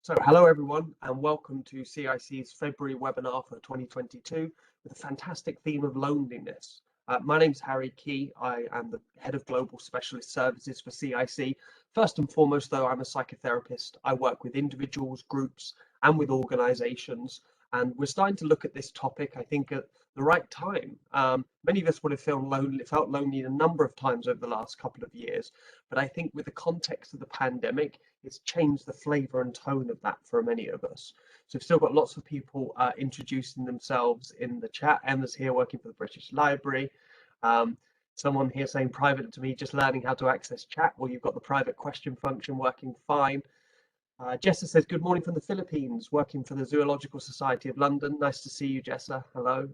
So hello everyone and welcome to CiC's February webinar for 2022 with a fantastic theme of loneliness. My name's Harry Key. I am the Head of Global Specialist Services for CiC. First and foremost though, I'm a psychotherapist. I work with individuals, groups and with organisations, and we're starting to look at this topic I think at the right time. Many of us would have felt lonely a number of times over the last couple of years, but I think with the context of the pandemic, it's changed the flavour and tone of that for many of us. So we've still got lots of people introducing themselves in the chat. Emma's here working for the British Library. Someone here saying private to me, just learning how to access chat. Well, you've got the private question function working fine. Jessa says, good morning from the Philippines, working for the Zoological Society of London. Nice to see you, Jessa. Hello.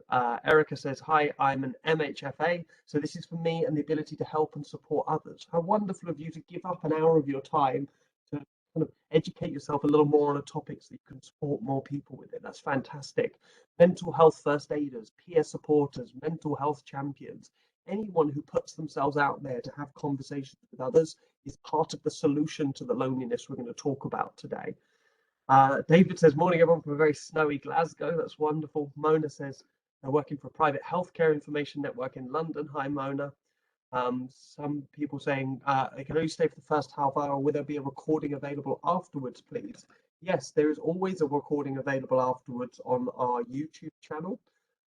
Erica says, hi, I'm an MHFA. So this is for me and the ability to help and support others. How wonderful of you to give up an hour of your time to kind of educate yourself a little more on a topic so you can support more people with it. That's fantastic. Mental health first aiders, peer supporters, mental health champions, anyone who puts themselves out there to have conversations with others is part of the solution to the loneliness we're going to talk about today. David says, morning everyone from a very snowy Glasgow. That's wonderful. Mona says, they're working for a private healthcare information network in London. Hi, Mona. Some people saying, I can only stay for the first half hour. Will there be a recording available afterwards, please? Yes, there is always a recording available afterwards on our YouTube channel.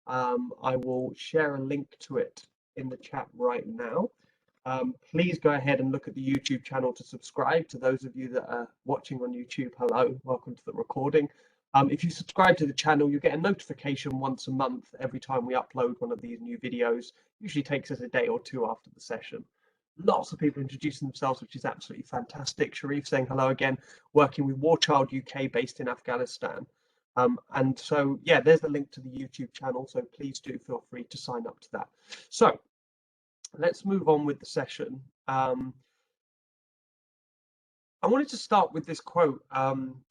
I will share a link to it in the chat right now. Please go ahead and look at the YouTube channel to subscribe. To those of you that are watching on YouTube, hello, welcome to the recording. If you subscribe to the channel, you get a notification once a month every time we upload one of these new videos. Usually takes us a day or two after the session. Lots of people introducing themselves, which is absolutely fantastic. Sharif saying hello again, working with War Child UK based in Afghanistan. And so, yeah, there's the link to the YouTube channel. So please do feel free to sign up to that. So let's move on with the session. I wanted to start with this quote.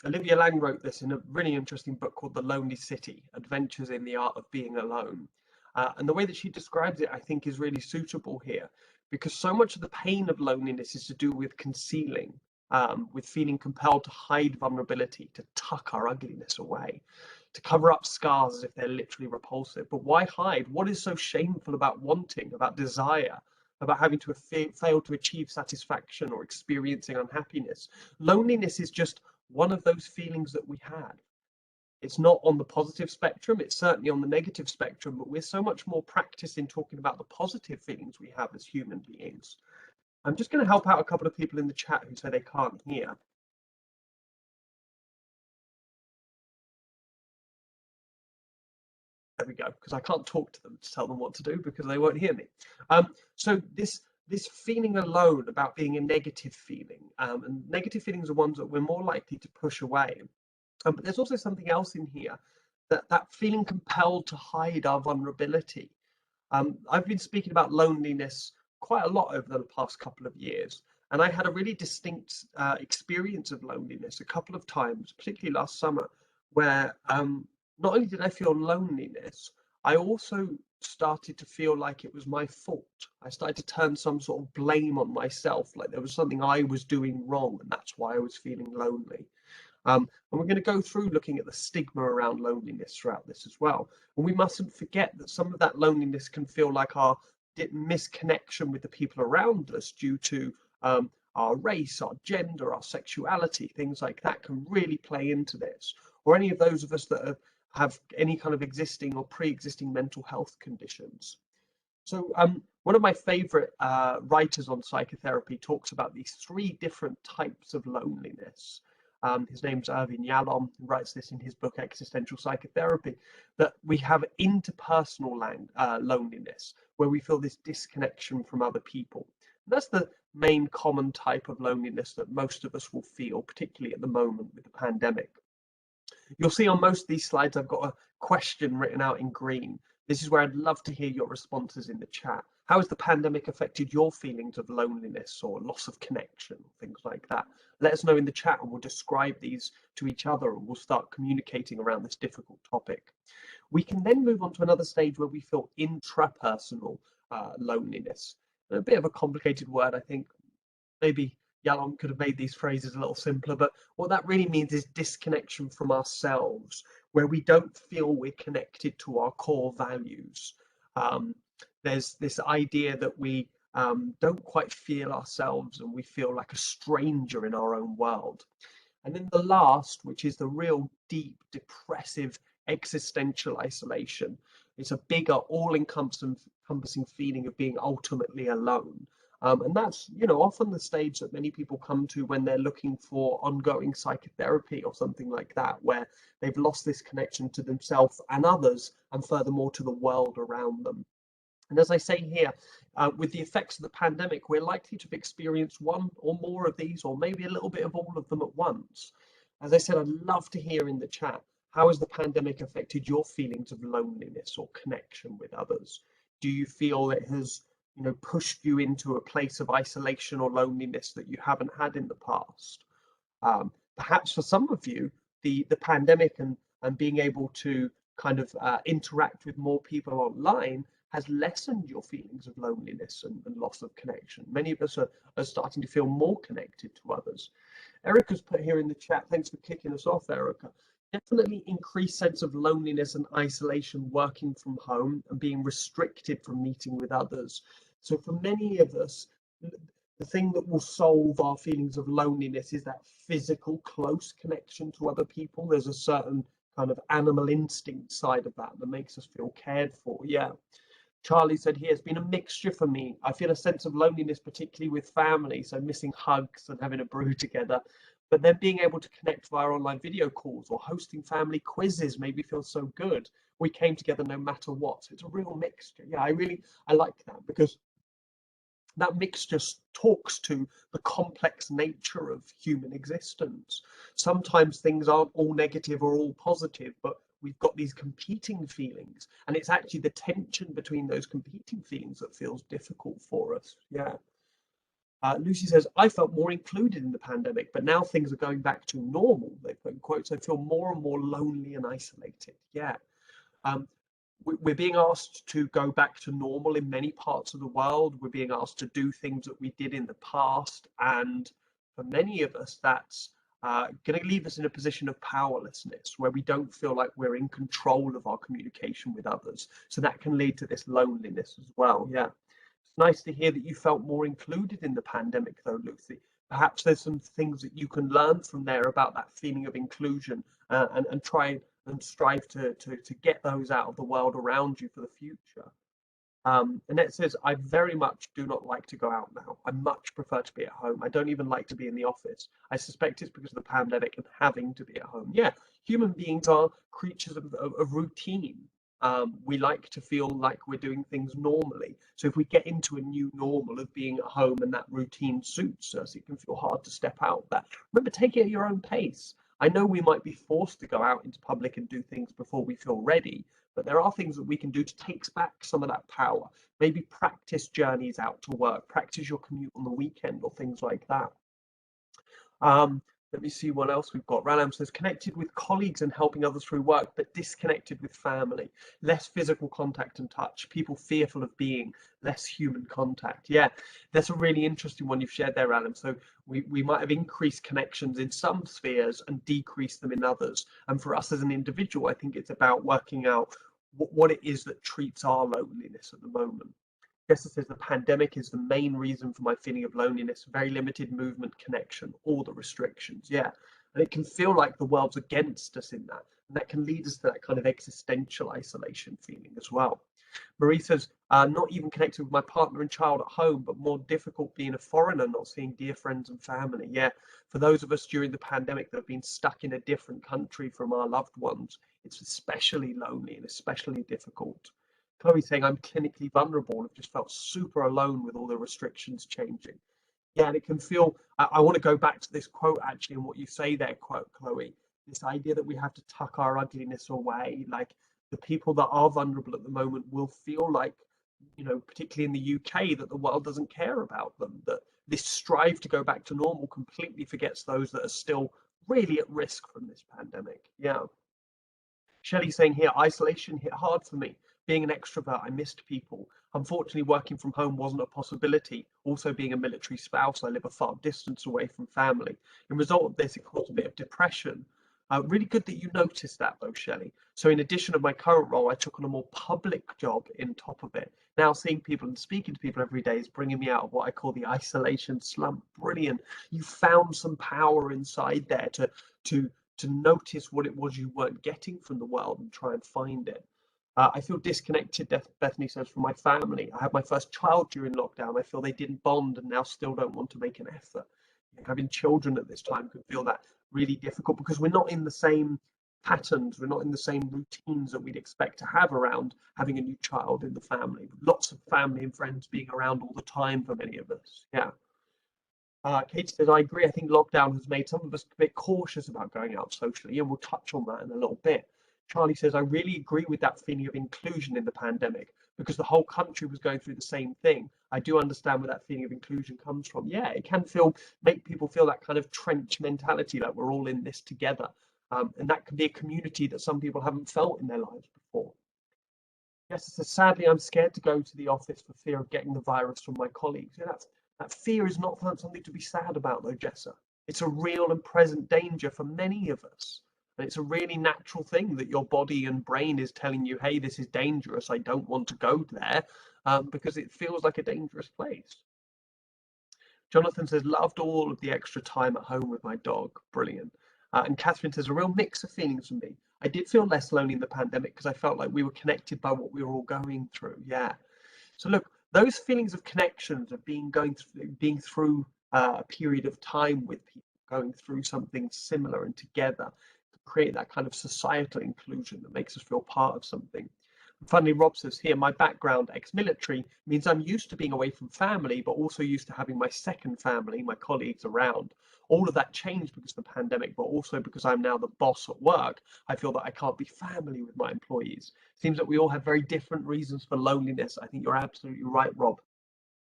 Olivia Lang wrote this in a really interesting book called The Lonely City, Adventures in the Art of Being Alone. And the way that she describes it, I think, is really suitable here, because so much of the pain of loneliness is to do with concealing, with feeling compelled to hide vulnerability, to tuck our ugliness away, to cover up scars as if they're literally repulsive. But why hide? What is so shameful about wanting, about desire, about having to have failed to achieve satisfaction or experiencing unhappiness? Loneliness is just one of those feelings that we had. It's not on the positive spectrum, it's certainly on the negative spectrum, but we're so much more practiced in talking about the positive feelings we have as human beings. I'm just going to help out a couple of people in the chat who say they can't hear. There we go, because I can't talk to them to tell them what to do because they won't hear me. So this feeling alone, about being a negative feeling, and negative feelings are ones that we're more likely to push away. But there's also something else in here, that feeling compelled to hide our vulnerability. I've been speaking about loneliness quite a lot over the past couple of years, and I had a really distinct experience of loneliness a couple of times, particularly last summer, where not only did I feel loneliness, I also started to feel like it was my fault. I started to turn some sort of blame on myself, like there was something I was doing wrong, and that's why I was feeling lonely. And we're going to go through looking at the stigma around loneliness throughout this as well. And we mustn't forget that some of that loneliness can feel like our misconnection with the people around us due to our race, our gender, our sexuality, things like that can really play into this. Or any of those of us that have any kind of existing or pre-existing mental health conditions. So one of my favorite writers on psychotherapy talks about these three different types of loneliness. His name's Irvin Yalom, who writes this in his book Existential Psychotherapy, that we have interpersonal loneliness, where we feel this disconnection from other people. And that's the main common type of loneliness that most of us will feel, particularly at the moment with the pandemic. You'll see on most of these slides, I've got a question written out in green. This is where I'd love to hear your responses in the chat. How has the pandemic affected your feelings of loneliness or loss of connection, things like that? Let us know in the chat and we'll describe these to each other and we'll start communicating around this difficult topic. We can then move on to another stage where we feel intrapersonal loneliness. A bit of a complicated word, I think. Maybe Yalom could have made these phrases a little simpler, but what that really means is disconnection from ourselves, where we don't feel we're connected to our core values. Um, there's this idea that we don't quite feel ourselves and we feel like a stranger in our own world. And then the last, which is the real deep, depressive, existential isolation, it's a bigger, all-encompassing feeling of being ultimately alone. And that's, often the stage that many people come to when they're looking for ongoing psychotherapy or something like that, where they've lost this connection to themselves and others, and furthermore to the world around them. And as I say here, with the effects of the pandemic, we're likely to have experienced one or more of these, or maybe a little bit of all of them at once. As I said, I'd love to hear in the chat, how has the pandemic affected your feelings of loneliness or connection with others? Do you feel it has, pushed you into a place of isolation or loneliness that you haven't had in the past? Perhaps for some of you, the pandemic and being able to kind of interact with more people online has lessened your feelings of loneliness and loss of connection. Many of us are starting to feel more connected to others. Erica's put here in the chat, thanks for kicking us off, Erica. Definitely increased sense of loneliness and isolation working from home and being restricted from meeting with others. So for many of us, the thing that will solve our feelings of loneliness is that physical, close connection to other people. There's a certain kind of animal instinct side of that makes us feel cared for. Yeah. Charlie said here, it's been a mixture for me. I feel a sense of loneliness, particularly with family, so missing hugs and having a brew together. But then being able to connect via online video calls or hosting family quizzes made me feel so good. We came together no matter what. So it's a real mixture. Yeah, I like that, because that mixture talks to the complex nature of human existence. Sometimes things aren't all negative or all positive, but we've got these competing feelings, and it's actually the tension between those competing feelings that feels difficult for us. Yeah. Lucy says, I felt more included in the pandemic, but now things are going back to normal. They put in quotes, I feel more and more lonely and isolated. Yeah. Um, we're being asked to go back to normal in many parts of the world. We're being asked to do things that we did in the past. And for many of us, that's going to leave us in a position of powerlessness where we don't feel like we're in control of our communication with others. So that can lead to this loneliness as well. Yeah. It's nice to hear that you felt more included in the pandemic, though, Lucy. Perhaps there's some things that you can learn from there about that feeling of inclusion, and try and strive to get those out of the world around you for the future. Annette says, I very much do not like to go out now. I much prefer to be at home. I don't even like to be in the office. I suspect it's because of the pandemic and having to be at home. Yeah, human beings are creatures of routine. We like to feel like we're doing things normally. So if we get into a new normal of being at home and that routine suits us, it can feel hard to step out of that. Remember, take it at your own pace. I know we might be forced to go out into public and do things before we feel ready, but there are things that we can do to take back some of that power. Maybe practice journeys out to work, practice your commute on the weekend or things like that. Let me see what else we've got. Ralam says, connected with colleagues and helping others through work, but disconnected with family. Less physical contact and touch. People fearful of being less human contact. Yeah, that's a really interesting one you've shared there, Ralam. So we might have increased connections in some spheres and decreased them in others. And for us as an individual, I think it's about working out what it is that treats our loneliness at the moment. Jessica says the pandemic is the main reason for my feeling of loneliness, very limited movement, connection, all the restrictions. Yeah. And it can feel like the world's against us in that. And that can lead us to that kind of existential isolation feeling as well. Marie says, not even connected with my partner and child at home, but more difficult being a foreigner, not seeing dear friends and family. Yeah. For those of us during the pandemic that have been stuck in a different country from our loved ones, it's especially lonely and especially difficult. Chloe saying, I'm clinically vulnerable and have just felt super alone with all the restrictions changing. Yeah, and it can feel, I want to go back to this quote actually and what you say there, quote, Chloe, this idea that we have to tuck our ugliness away. Like the people that are vulnerable at the moment will feel like, particularly in the UK, that the world doesn't care about them, that this strive to go back to normal completely forgets those that are still really at risk from this pandemic. Yeah. Shelley saying here, isolation hit hard for me. Being an extrovert, I missed people. Unfortunately, working from home wasn't a possibility. Also, being a military spouse, I live a far distance away from family. In result of this, it caused a bit of depression. Really good that you noticed that though, Shelley. So in addition of my current role, I took on a more public job in top of it. Now seeing people and speaking to people every day is bringing me out of what I call the isolation slump. Brilliant. You found some power inside there to to notice what it was you weren't getting from the world and try and find it. I feel disconnected, Bethany says, from my family. I had my first child during lockdown. I feel they didn't bond and now still don't want to make an effort. Having children at this time can feel that really difficult because we're not in the same patterns, we're not in the same routines that we'd expect to have around having a new child in the family. Lots of family and friends being around all the time for many of us. Yeah. Kate says, I agree. I think lockdown has made some of us a bit cautious about going out socially, and we'll touch on that in a little bit. Charlie says, I really agree with that feeling of inclusion in the pandemic because the whole country was going through the same thing. I do understand where that feeling of inclusion comes from. Yeah, it can make people feel that kind of trench mentality, like we're all in this together. And that can be a community that some people haven't felt in their lives before. Yes, so sadly, I'm scared to go to the office for fear of getting the virus from my colleagues. Yeah, that fear is not something to be sad about, though, Jessa. It's a real and present danger for many of us. And it's a really natural thing that your body and brain is telling you, hey, this is dangerous. I don't want to go there because it feels like a dangerous place. Jonathan says, loved all of the extra time at home with my dog. Brilliant. And Catherine says, a real mix of feelings for me. I did feel less lonely in the pandemic because I felt like we were connected by what we were all going through. Yeah. So look, those feelings of connections of being through a period of time with people, going through something similar and together to create that kind of societal inclusion that makes us feel part of something. Finally, Rob says here, my background, ex-military, means I'm used to being away from family, but also used to having my second family, my colleagues around. All of that changed because of the pandemic, but also because I'm now the boss at work. I feel that I can't be family with my employees. Seems that we all have very different reasons for loneliness. I think you're absolutely right, Rob.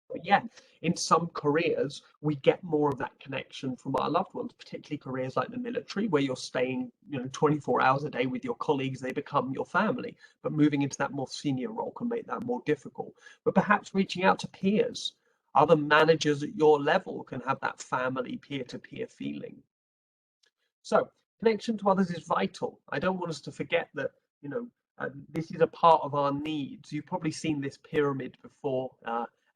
But yeah, in some careers, we get more of that connection from our loved ones, particularly careers like the military, where you're staying, 24 hours a day with your colleagues, they become your family. But moving into that more senior role can make that more difficult. But perhaps reaching out to peers, other managers at your level can have that family peer-to-peer feeling. So connection to others is vital. I don't want us to forget that, this is a part of our needs. You've probably seen this pyramid before.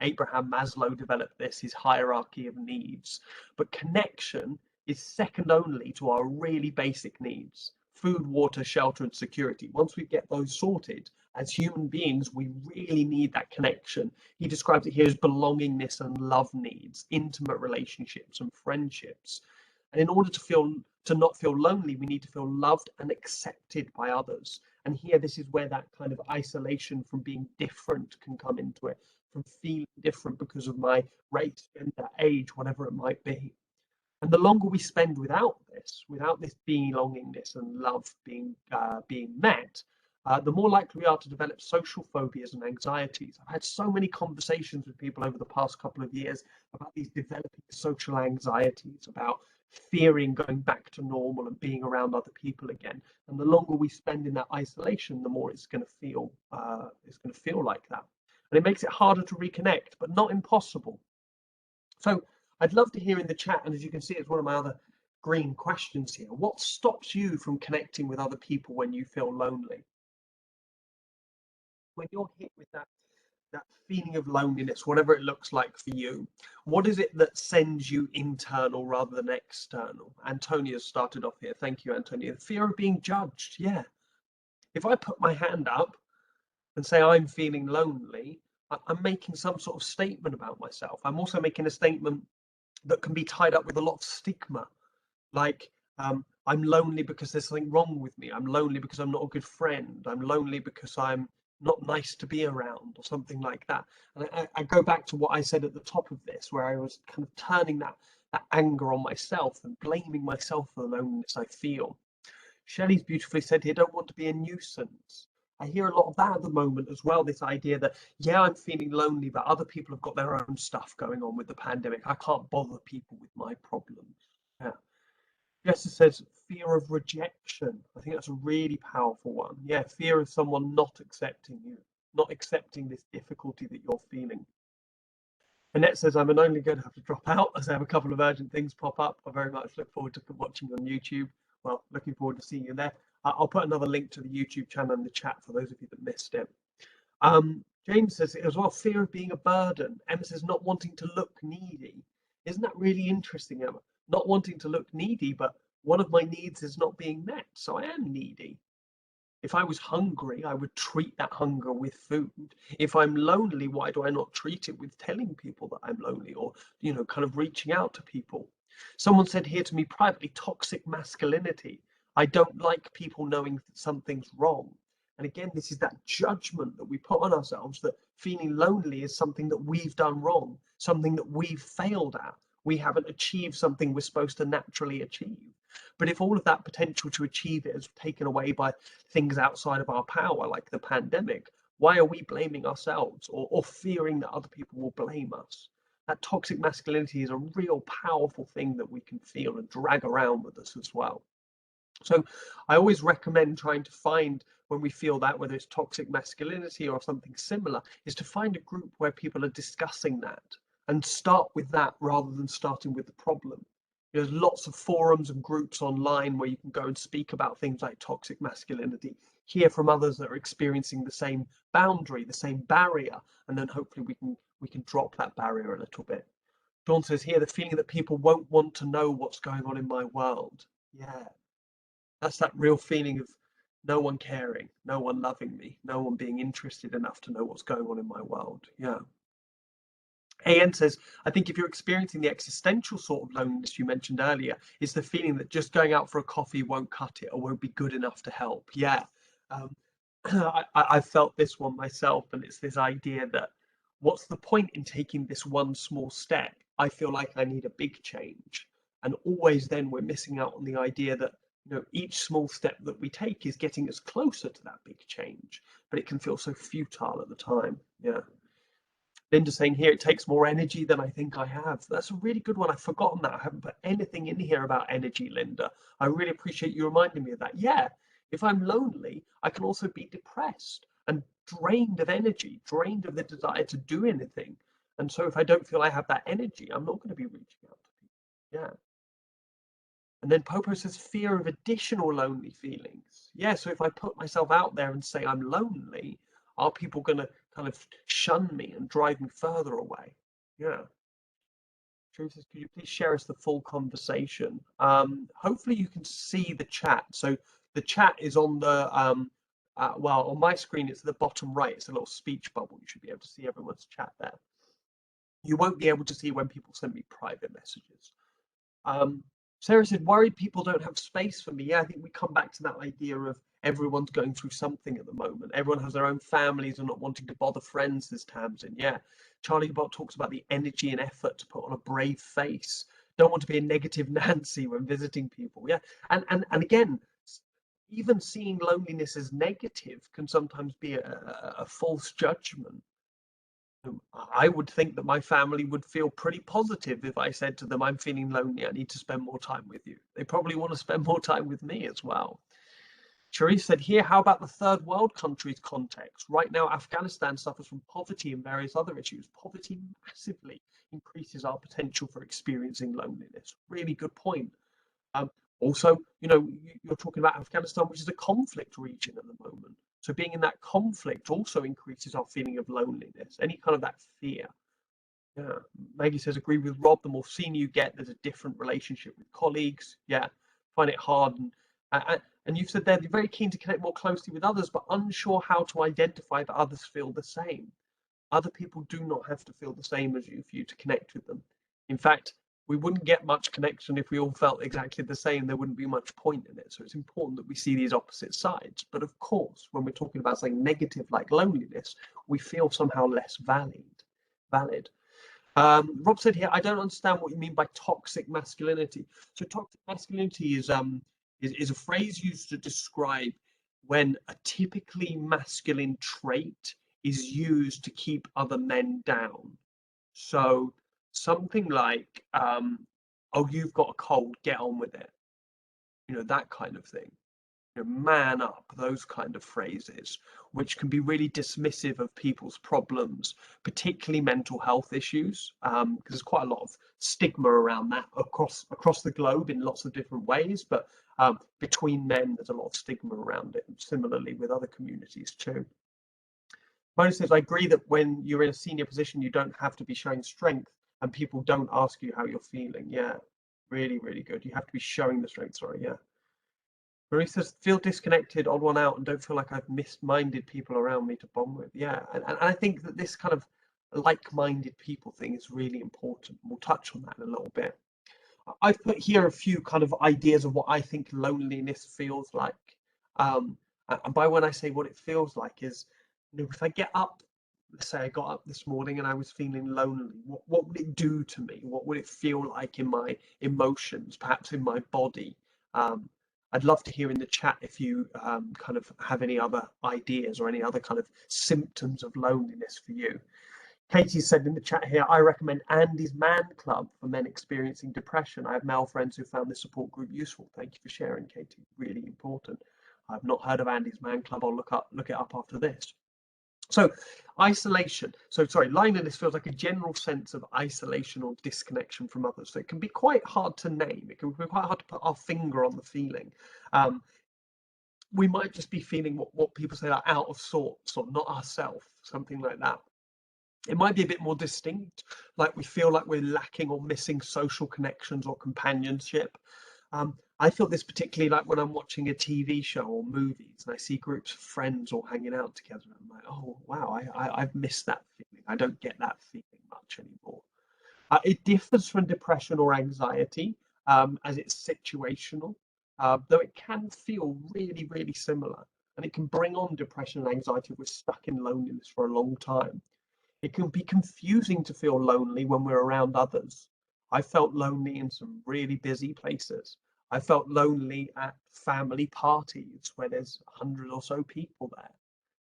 Abraham Maslow developed this, his hierarchy of needs. But connection is second only to our really basic needs: food, water, shelter, and security. Once we get those sorted, as human beings, we really need that connection. He describes it here as belongingness and love needs, intimate relationships and friendships. And in order to not feel lonely, we need to feel loved and accepted by others. And here, this is where that kind of isolation from being different can come into it, from feeling different because of my race, gender, age, whatever it might be. And the longer we spend without this belongingness and love being met, the more likely we are to develop social phobias and anxieties. I've had so many conversations with people over the past couple of years about these developing social anxieties, about fearing going back to normal and being around other people again. And the longer we spend in that isolation, the more it's going to feel like that. And it makes it harder to reconnect, but not impossible. So I'd love to hear in the chat, and as you can see, it's one of my other green questions here. What stops you from connecting with other people when you feel lonely? When you're hit with that feeling of loneliness, whatever it looks like for you, what is it that sends you internal rather than external? Antonia started off here. Thank you, Antonia. The fear of being judged. Yeah. If I put my hand up and say I'm feeling lonely, I'm making some sort of statement about myself. I'm also making a statement that can be tied up with a lot of stigma, like I'm lonely because there's something wrong with me. I'm lonely because I'm not a good friend. I'm lonely because I'm not nice to be around, or something like that. And I go back to what I said at the top of this, where I was kind of turning that anger on myself and blaming myself for the loneliness I feel. Shelley's beautifully said here, don't want to be a nuisance. I hear a lot of that at the moment as well, this idea that, yeah, I'm feeling lonely, but other people have got their own stuff going on with the pandemic. I can't bother people with my problems. Yeah. Jessica says fear of rejection. I think that's a really powerful one. Yeah, fear of someone not accepting you. not accepting this difficulty that you're feeling. Annette says, I'm only going to have to drop out as I have a couple of urgent things pop up. I very much look forward to watching on YouTube. Well, looking forward to seeing you there. I'll put another link to the YouTube channel in the chat for those of you that missed it. James says as well, fear of being a burden. Emma says, not wanting to look needy. Isn't that really interesting, Emma? Not wanting to look needy, but one of my needs is not being met, so I am needy. If I was hungry, I would treat that hunger with food. If I'm lonely, why do I not treat it with telling people that I'm lonely, or, you know, kind of reaching out to people? Someone said here to me privately, toxic masculinity. I don't like people knowing that something's wrong. And again, this is that judgment that we put on ourselves, that feeling lonely is something that we've done wrong, something that we've failed at. We haven't achieved something we're supposed to naturally achieve. But if all of that potential to achieve it is taken away by things outside of our power, like the pandemic, why are we blaming ourselves, or fearing that other people will blame us? That toxic masculinity is a real powerful thing that we can feel and drag around with us as well. So I always recommend trying to find, when we feel that, whether it's toxic masculinity or something similar, is to find a group where people are discussing that and start with that rather than starting with the problem. There's lots of forums and groups online where you can go and speak about things like toxic masculinity, hear from others that are experiencing the same boundary, the same barrier, and then hopefully we can drop that barrier a little bit. Dawn says here, the feeling that people won't want to know what's going on in my world. Yeah, that's that real feeling of no one caring, no one loving me, no one being interested enough to know what's going on in my world. Yeah. AN says, I think if you're experiencing the existential sort of loneliness you mentioned earlier, is the feeling that just going out for a coffee won't cut it or won't be good enough to help. Yeah. I've felt this one myself, and it's this idea that what's the point in taking this one small step? I feel like I need a big change. And always then we're missing out on the idea that, you know, each small step that we take is getting us closer to that big change, but it can feel so futile at the time. Yeah. Linda saying here, it takes more energy than I think I have. That's a really good one. I've forgotten that. I haven't put anything in here about energy, Linda. I really appreciate you reminding me of that. Yeah, if I'm lonely, I can also be depressed and drained of energy, drained of the desire to do anything. And so if I don't feel I have that energy, I'm not going to be reaching out to people. Yeah. And then Popo says fear of additional lonely feelings. Yeah, so if I put myself out there and say I'm lonely, are people going to kind of shun me and drive me further away? Yeah. Drew says, could you please share us the full conversation? Hopefully you can see the chat. So the chat is on the, well, on my screen, it's at the bottom right. It's a little speech bubble. You should be able to see everyone's chat there. You won't be able to see when people send me private messages. Sarah said, worried people don't have space for me. Yeah, I think we come back to that idea of everyone's going through something at the moment. Everyone has their own families and not wanting to bother friends, this Tamsin. Yeah. Charlie Bot talks about the energy and effort to put on a brave face. Don't want to be a negative Nancy when visiting people. Yeah. And again, even seeing loneliness as negative can sometimes be a false judgment. I would think that my family would feel pretty positive if I said to them, I'm feeling lonely, I need to spend more time with you. They probably want to spend more time with me as well. Cherise said here, how about the third world countries context? Right now, Afghanistan suffers from poverty and various other issues. Poverty massively increases our potential for experiencing loneliness. Really good point. Also, you know, you're talking about Afghanistan, which is a conflict region at the moment. So being in that conflict also increases our feeling of loneliness, any kind of that fear. Yeah. Maggie says, agree with Rob, the more senior you get, there's a different relationship with colleagues. Yeah, find it hard. And you've said there, you're very keen to connect more closely with others, but unsure how to identify that others feel the same. Other people do not have to feel the same as you for you to connect with them. In fact, we wouldn't get much connection if we all felt exactly the same. There wouldn't be much point in it. So it's important that we see these opposite sides. But of course, when we're talking about something negative like loneliness, we feel somehow less valid. Rob said here, I don't understand what you mean by toxic masculinity. So toxic masculinity is a phrase used to describe when a typically masculine trait is used to keep other men down. So something like, oh, you've got a cold, get on with it. You know, that kind of thing. man up, those kind of phrases, which can be really dismissive of people's problems, particularly mental health issues, because there's quite a lot of stigma around that across the globe in lots of different ways. But between men, there's a lot of stigma around it, and similarly with other communities too. Mona says, I agree that when you're in a senior position, you don't have to be showing strength and people don't ask you how you're feeling. Yeah, really, really good. You have to be showing the strength. Sorry, yeah. Marie says, feel disconnected, odd one out, and don't feel like I've misminded people around me to bond with. Yeah, and I think that this kind of like-minded people thing is really important. We'll touch on that in a little bit. I've put here a few kind of ideas of what I think loneliness feels like. And by when I say what it feels like is, if I get up, let's say I got up this morning and I was feeling lonely, what would it do to me? What would it feel like in my emotions, perhaps in my body? I'd love to hear in the chat if you kind of have any other ideas or any other kind of symptoms of loneliness for you. Katie said in the chat here, I recommend Andy's Man Club for men experiencing depression. I have male friends who found this support group useful. Thank you for sharing, Katie. Really important. I've not heard of Andy's Man Club. I'll look it up after this. So isolation. So sorry, loneliness feels like a general sense of isolation or disconnection from others. So it can be quite hard to name. It can be quite hard to put our finger on the feeling. We might just be feeling what people say, like out of sorts or not ourselves, something like that. It might be a bit more distinct, like we feel like we're lacking or missing social connections or companionship. I feel this particularly like when I'm watching a TV show or movies and I see groups of friends all hanging out together. I'm like, oh, wow, I've missed that feeling. I don't get that feeling much anymore. It differs from depression or anxiety as it's situational, though it can feel really, really similar. And it can bring on depression and anxiety if we're stuck in loneliness for a long time. It can be confusing to feel lonely when we're around others. I felt lonely in some really busy places. I felt lonely at family parties where there's 100 or so people there.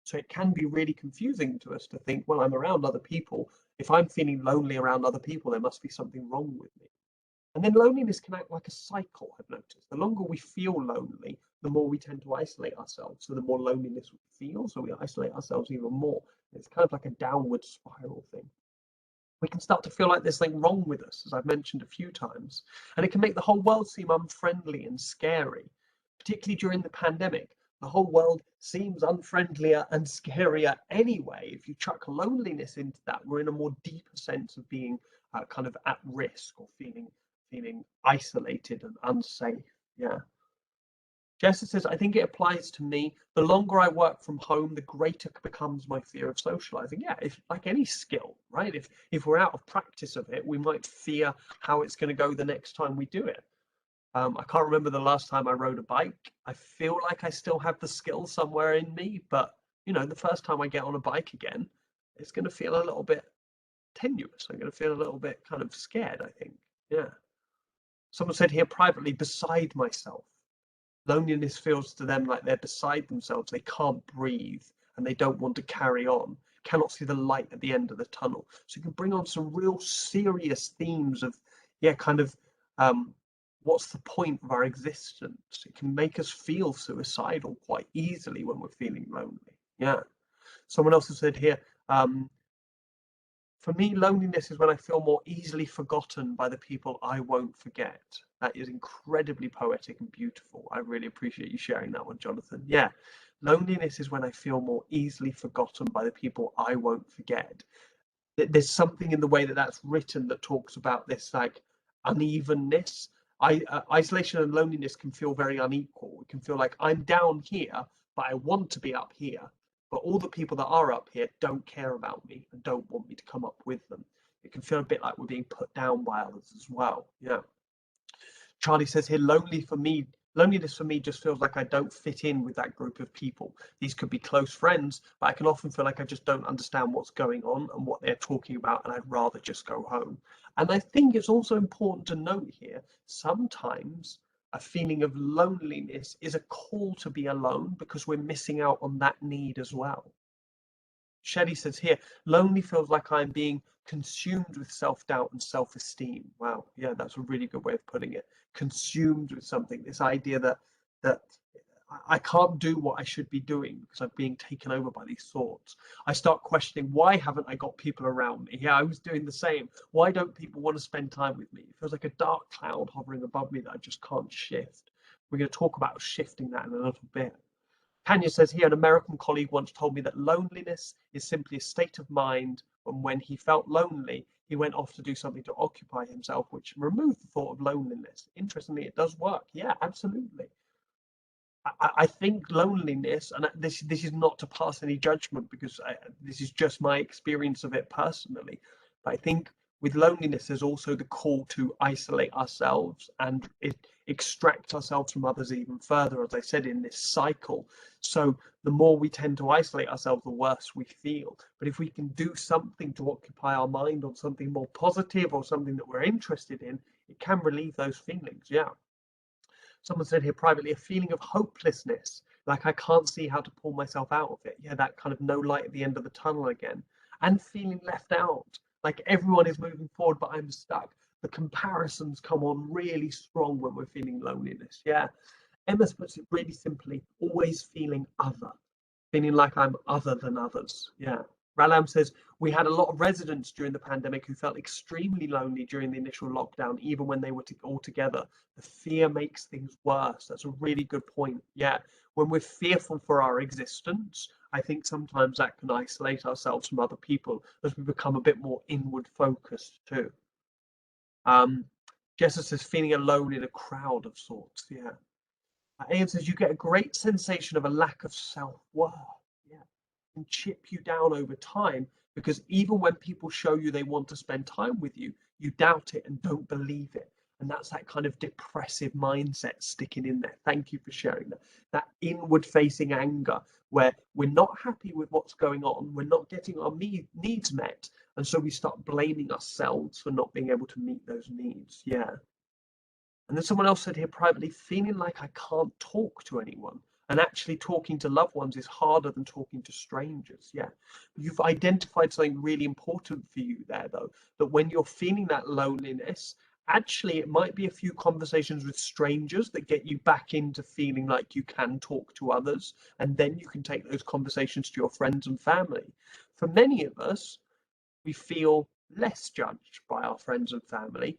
So it can be really confusing to us to think, well, I'm around other people. If I'm feeling lonely around other people, there must be something wrong with me. And then loneliness can act like a cycle, I've noticed. The longer we feel lonely, the more we tend to isolate ourselves. So the more loneliness we feel, so we isolate ourselves even more. It's kind of like a downward spiral thing. We can start to feel like there's something wrong with us, as I've mentioned a few times. And it can make the whole world seem unfriendly and scary, particularly during the pandemic. The whole world seems unfriendlier and scarier anyway. If you chuck loneliness into that, we're in a more deeper sense of being kind of at risk or feeling isolated and unsafe. Yeah. Jessica says, I think it applies to me. The longer I work from home, the greater becomes my fear of socializing. Yeah, if like any skill, right? If we're out of practice of it, we might fear how it's going to go the next time we do it. I can't remember the last time I rode a bike. I feel like I still have the skill somewhere in me, but the first time I get on a bike again, it's going to feel a little bit tenuous. I'm going to feel a little bit kind of scared, I think. Yeah. Someone said here privately, beside myself. Loneliness feels to them like they're beside themselves. They can't breathe and they don't want to carry on, cannot see the light at the end of the tunnel. So it can bring on some real serious themes of, kind of what's the point of our existence? It can make us feel suicidal quite easily when we're feeling lonely. Yeah. Someone else has said here, for me, loneliness is when I feel more easily forgotten by the people I won't forget. That is incredibly poetic and beautiful. I really appreciate you sharing that one, Jonathan. Yeah, loneliness is when I feel more easily forgotten by the people I won't forget. There's something in the way that that's written that talks about this like unevenness. Isolation and loneliness can feel very unequal. It can feel like I'm down here, but I want to be up here. But all the people that are up here don't care about me and don't want me to come up with them. It can feel a bit like we're being put down by others as well. Yeah. Charlie says here, loneliness for me just feels like I don't fit in with that group of people. These could be close friends, but I can often feel like I just don't understand what's going on and what they're talking about, and I'd rather just go home. And I think it's also important to note here, sometimes a feeling of loneliness is a call to be alone because we're missing out on that need as well. Shelley says here, lonely feels like I'm being consumed with self-doubt and self-esteem. Wow, yeah, that's a really good way of putting it. Consumed with something. This idea that I can't do what I should be doing because I'm being taken over by these thoughts. I start questioning, why haven't I got people around me? Yeah, I was doing the same. Why don't people want to spend time with me? It feels like a dark cloud hovering above me that I just can't shift. We're going to talk about shifting that in a little bit. Tanya says here, an American colleague once told me that loneliness is simply a state of mind, and when he felt lonely, he went off to do something to occupy himself, which removed the thought of loneliness. Interestingly, it does work. Yeah, absolutely. I think loneliness, and this is not to pass any judgment because this is just my experience of it personally. But I think with loneliness, there's also the call to isolate ourselves and extract ourselves from others even further, as I said, in this cycle. So the more we tend to isolate ourselves, the worse we feel. But if we can do something to occupy our mind on something more positive or something that we're interested in, it can relieve those feelings. Yeah. Someone said here privately, a feeling of hopelessness, like I can't see how to pull myself out of it. Yeah, that kind of no light at the end of the tunnel again. And feeling left out, like everyone is moving forward, but I'm stuck. The comparisons come on really strong when we're feeling loneliness. Yeah. Emma puts it really simply, always feeling other, feeling like I'm other than others. Yeah. Ralam says, we had a lot of residents during the pandemic who felt extremely lonely during the initial lockdown, even when they were all together. The fear makes things worse. That's a really good point. Yeah. When we're fearful for our existence, I think sometimes that can isolate ourselves from other people as we become a bit more inward focused too. Jessa says, feeling alone in a crowd of sorts. Yeah. Ian says, you get a great sensation of a lack of self-worth. Yeah. And chip you down over time because even when people show you they want to spend time with you, you doubt it and don't believe it. And that's that kind of depressive mindset sticking in there. Thank you for sharing that. That inward facing anger where we're not happy with what's going on, we're not getting our needs met. And so we start blaming ourselves for not being able to meet those needs. Yeah. And then someone else said here privately, feeling like I can't talk to anyone. And actually talking to loved ones is harder than talking to strangers. Yeah. You've identified something really important for you there, though, that when you're feeling that loneliness, actually it might be a few conversations with strangers that get you back into feeling like you can talk to others. And then you can take those conversations to your friends and family. For many of us, we feel less judged by our friends and family,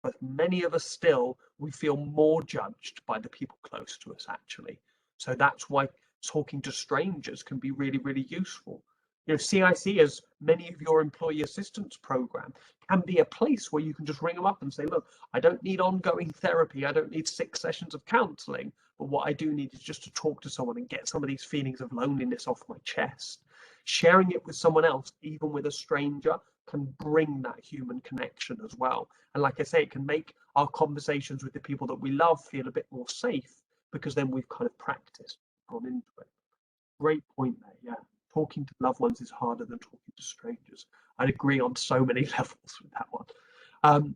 but many of us still, we feel more judged by the people close to us actually. So that's why talking to strangers can be really, really useful. You know, CiC, as many of your employee assistance program, can be a place where you can just ring them up and say, look, I don't need ongoing therapy, I don't need 6 sessions of counseling, but what I do need is just to talk to someone and get some of these feelings of loneliness off my chest. Sharing it with someone else, even with a stranger, can bring that human connection as well. And like I say, it can make our conversations with the people that we love feel a bit more safe because then we've kind of practiced, gone into it. Great point there. Yeah. Talking to loved ones is harder than talking to strangers. I'd agree on so many levels with that one.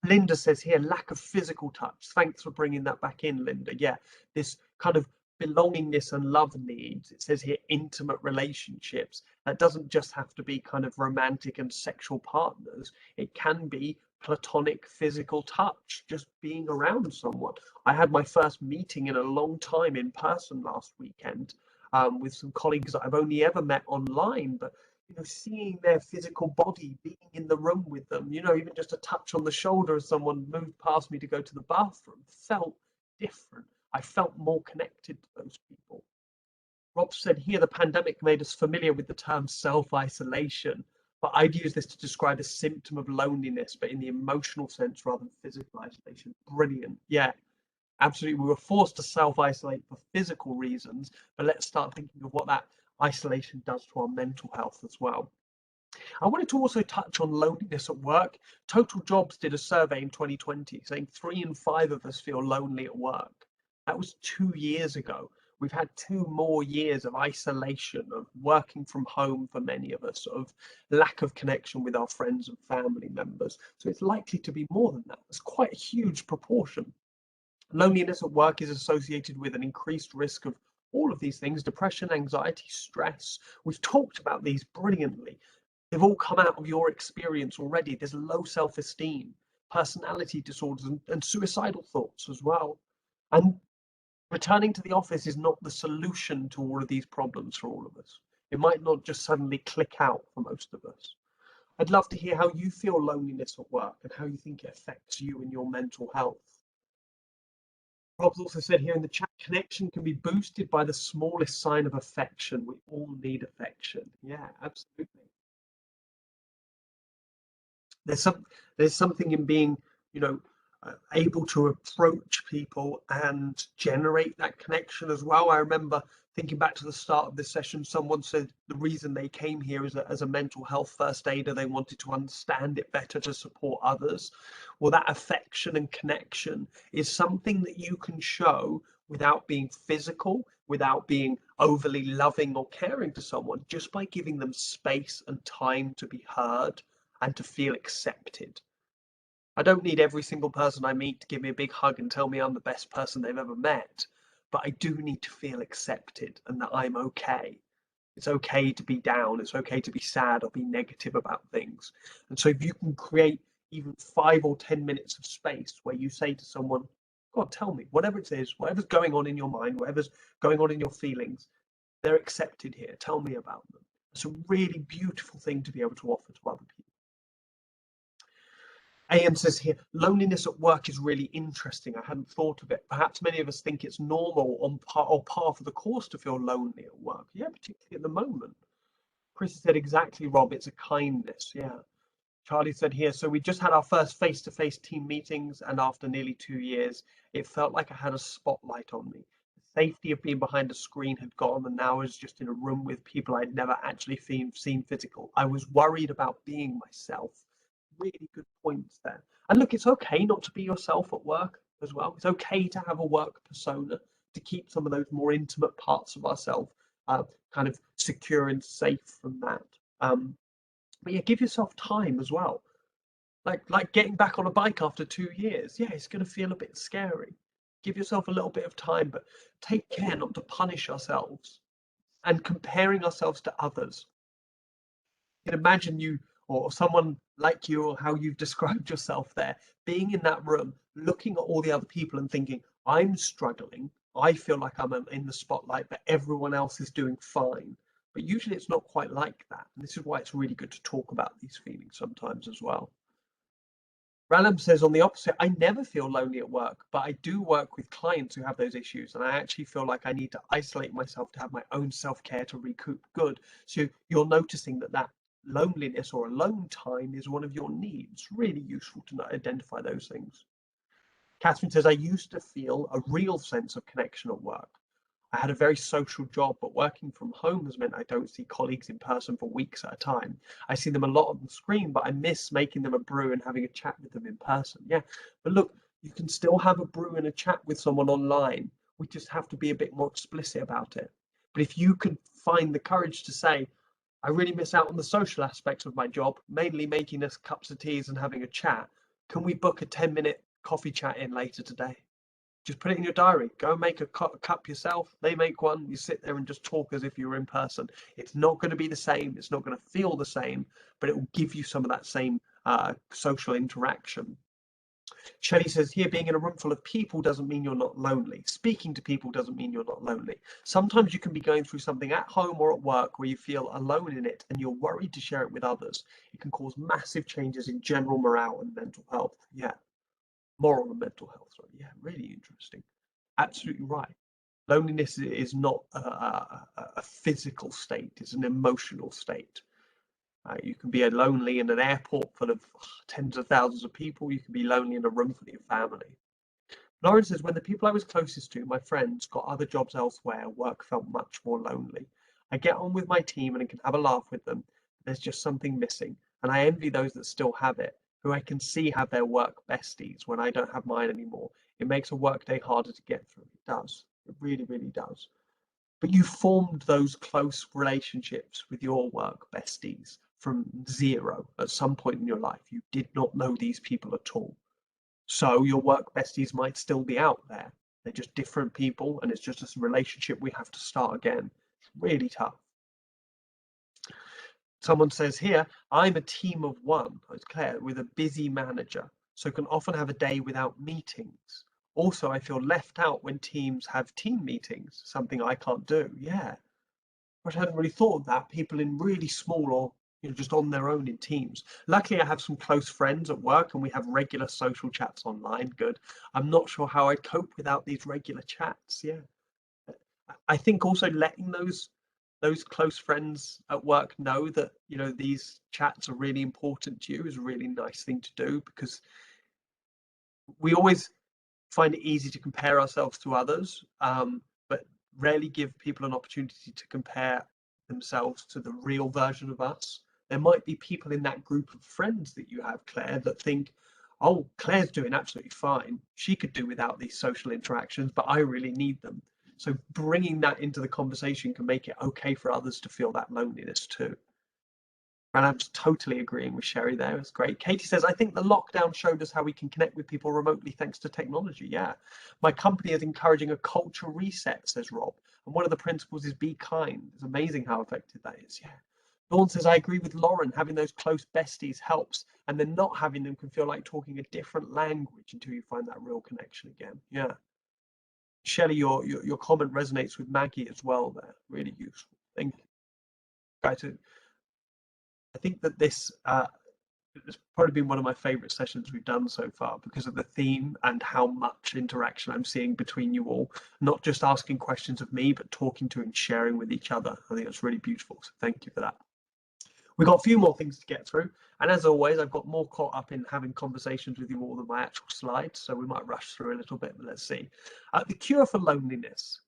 Linda says here, lack of physical touch. Thanks for bringing that back in, Linda. Yeah, this kind of belongingness and love needs. It says here, intimate relationships. That doesn't just have to be kind of romantic and sexual partners. It can be platonic physical touch, just being around someone. I had my first meeting in a long time in person last weekend with some colleagues that I've only ever met online, but seeing their physical body, being in the room with them, even just a touch on the shoulder as someone moved past me to go to the bathroom felt different. I felt more connected to those people. Rob said here, the pandemic made us familiar with the term self-isolation, but I'd use this to describe a symptom of loneliness, but in the emotional sense rather than physical isolation. Brilliant. Yeah, absolutely. We were forced to self-isolate for physical reasons, but let's start thinking of what that isolation does to our mental health as well. I wanted to also touch on loneliness at work. Total Jobs did a survey in 2020 saying 3 in 5 of us feel lonely at work. That was 2 years ago. We've had 2 more years of isolation, of working from home for many of us, of lack of connection with our friends and family members. So it's likely to be more than that. It's quite a huge proportion. Loneliness at work is associated with an increased risk of all of these things: depression, anxiety, stress. We've talked about these brilliantly. They've all come out of your experience already. There's low self-esteem, personality disorders, and suicidal thoughts as well. And Returning to the office is not the solution to all of these problems for all of us. It might not just suddenly click out for most of us. I'd love to hear how you feel loneliness at work and how you think it affects you and your mental health. Rob's also said here in the chat, connection can be boosted by the smallest sign of affection. We all need affection. Yeah, absolutely. There's some there's something in being, you know, able to approach people and generate that connection as well. I remember thinking back to the start of this session, someone said the reason they came here as a mental health first aider, they wanted to understand it better to support others. Well, that affection and connection is something that you can show without being physical, without being overly loving or caring to someone, just by giving them space and time to be heard and to feel accepted. I don't need every single person I meet to give me a big hug and tell me I'm the best person they've ever met, but I do need to feel accepted and that I'm okay. It's okay to be down, it's okay to be sad or be negative about things. And so if you can create even 5 or 10 minutes of space where you say to someone, God, tell me, whatever it is, whatever's going on in your mind, whatever's going on in your feelings, they're accepted here. Tell me about them. It's a really beautiful thing to be able to offer to other people. AM says here, loneliness at work is really interesting. I hadn't thought of it. Perhaps many of us think it's normal on par for the course to feel lonely at work. Yeah, particularly at the moment. Chris said exactly, Rob. It's a kindness. Yeah. Charlie said here, so we just had our first face-to-face team meetings, and after nearly 2 years, it felt like I had a spotlight on me. The safety of being behind a screen had gone, and now I was just in a room with people I'd never actually seen physical. I was worried about being myself. Really good points there. And look, it's okay not to be yourself at work as well. It's okay to have a work persona, to keep some of those more intimate parts of ourselves kind of secure and safe from that. But yeah, give yourself time as well. Like getting back on a bike after 2 years. Yeah, it's going to feel a bit scary. Give yourself a little bit of time, but take care not to punish ourselves and comparing ourselves to others. You can imagine you or someone like you or how you've described yourself there, being in that room, looking at all the other people and thinking, I'm struggling. I feel like I'm in the spotlight, but everyone else is doing fine. But usually it's not quite like that. And this is why it's really good to talk about these feelings sometimes as well. Ralam says, on the opposite, I never feel lonely at work, but I do work with clients who have those issues, and I actually feel like I need to isolate myself to have my own self-care to recoup good. So you're noticing that loneliness or alone time is one of your needs. Really useful to identify those things. Catherine says, I used to feel a real sense of connection at work. I had a very social job, but working from home has meant I don't see colleagues in person for weeks at a time. I see them a lot on the screen, but I miss making them a brew and having a chat with them in person. Yeah, but look, you can still have a brew and a chat with someone online. We just have to be a bit more explicit about it. But if you can find the courage to say, I really miss out on the social aspects of my job, mainly making us cups of teas and having a chat. Can we book a 10-minute coffee chat in later today? Just put it in your diary. Go and make a cup yourself. They make one. You sit there and just talk as if you were in person. It's not going to be the same. It's not going to feel the same, but it will give you some of that same social interaction. Shelley says here, being in a room full of people doesn't mean you're not lonely. Speaking to people doesn't mean you're not lonely. Sometimes you can be going through something at home or at work where you feel alone in it and you're worried to share it with others. It can cause massive changes in general morale and mental health. Yeah, moral and mental health. Sorry. Yeah, really interesting. Absolutely right. Loneliness is not a physical state, it's an emotional state. You can be lonely in an airport full of tens of thousands of people. You can be lonely in a room full of your family. Lauren says, when the people I was closest to, my friends, got other jobs elsewhere, work felt much more lonely. I get on with my team and I can have a laugh with them. But there's just something missing. And I envy those that still have it, who I can see have their work besties when I don't have mine anymore. It makes a work day harder to get through. It does. It really, really does. But you formed those close relationships with your work besties from zero at some point in your life. You did not know these people at all. So your work besties might still be out there. They're just different people, and it's just a relationship we have to start again. It's really tough. Someone says here, I'm a team of one, it's Claire, with a busy manager, so can often have a day without meetings Also, I feel left out when teams have team meetings, something I can't do. Yeah. But I hadn't really thought of that. People in really small or just on their own in teams. Luckily, I have some close friends at work and we have regular social chats online. Good. I'm not sure how I'd cope without these regular chats. Yeah. I think also letting those close friends at work know that these chats are really important to you is a really nice thing to do, because we always find it easy to compare ourselves to others, but rarely give people an opportunity to compare themselves to the real version of us. There might be people in that group of friends that you have, Claire, that think, oh, Claire's doing absolutely fine. She could do without these social interactions, but I really need them. So bringing that into the conversation can make it okay for others to feel that loneliness too. And I'm just totally agreeing with Sherry there. It's great. Katie says, I think the lockdown showed us how we can connect with people remotely thanks to technology. Yeah. My company is encouraging a culture reset, says Rob. And one of the principles is be kind. It's amazing how effective that is. Yeah. Dawn says, I agree with Lauren. Having those close besties helps. And then not having them can feel like talking a different language until you find that real connection again. Yeah. Shelley, your comment resonates with Maggie as well there. Really useful. Thank you. Guys, I think that this it's probably been one of my favorite sessions we've done so far because of the theme and how much interaction I'm seeing between you all, not just asking questions of me, but talking to and sharing with each other. I think it's really beautiful. So thank you for that. We've got a few more things to get through. And as always, I've got more caught up in having conversations with you all than my actual slides. So we might rush through a little bit, but let's see. The Cure for Loneliness.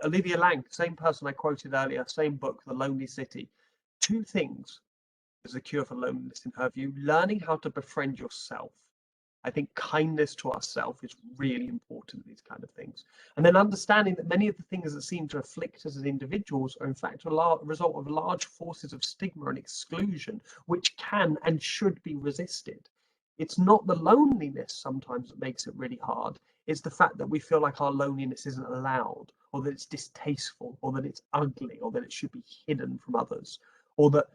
Olivia Lang, same person I quoted earlier, same book, The Lonely City. Two things as a cure for loneliness in her view: learning how to befriend yourself. I think kindness to ourselves is really important in these kind of things. And then understanding that many of the things that seem to afflict us as individuals are in fact a result of large forces of stigma and exclusion, which can and should be resisted. It's not the loneliness sometimes that makes it really hard. It's the fact that we feel like our loneliness isn't allowed, or that it's distasteful, or that it's ugly, or that it should be hidden from others, or that